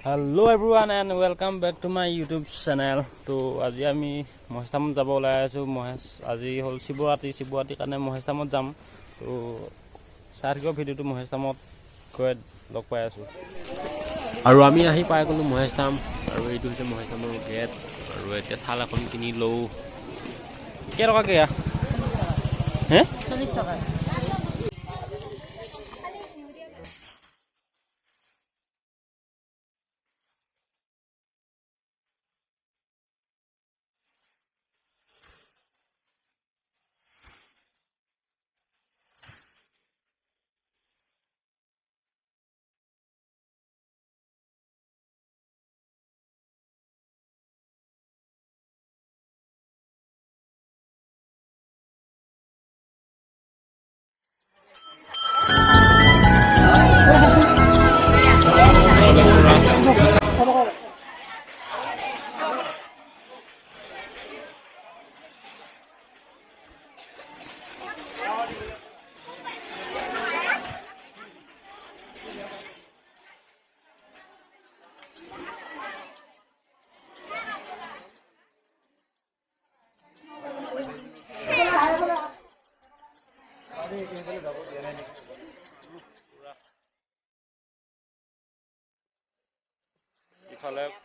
Hello everyone and welcome back to my YouTube channel. তো আজি আমি মহেশধামত যাব ওলাই আছো। আজি হল শিৱৰাত্ৰি কাৰণে মহেশধামত যাম। তো চাৰ্গৰ ভিডিওটো মহেশধামত গৈ লগ পাই আছো। আৰু আমি আহি পাই গলো মহেশধাম আৰু এইটো হৈছে মহেশধামৰ গেট আৰু এতিয়া থাল এখন কিনি লও। কেই টকা কেয়া? হে 40 টকা।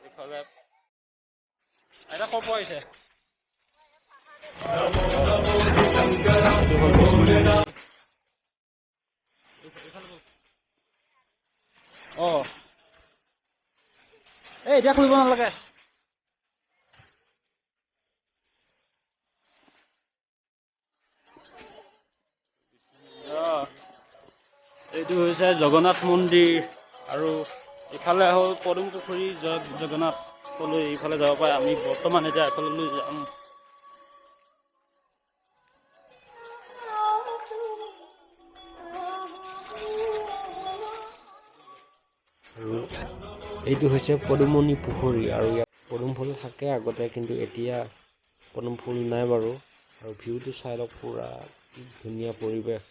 ইফালে এটা ক'ৰ পৰা আহিছে? এই এতিয়া খুলিব নালাগে। এইটো হৈছে জগন্নাথ মন্দিৰ আৰু ইফালে হ'ল পদুম পুখুৰী জগন্নাথলৈ ইফালে যাব পাৰে। আমি বৰ্তমান এতিয়া এফাললৈ যাম। আৰু এইটো হৈছে পদুমণি পুখুৰী আৰু ইয়াত পদুম ফুল থাকে আগতে, কিন্তু এতিয়া পদুম ফুল নাই বাৰু। আৰু ভিউটো চাই লওক, পুৰা ধুনীয়া পৰিৱেশ।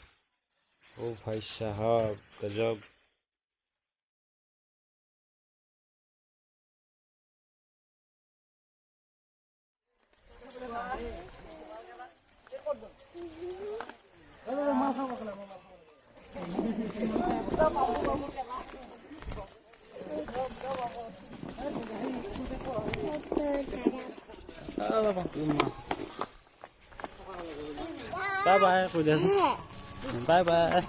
ও ভাই সাহাব গজব। Bye bye, bye bye.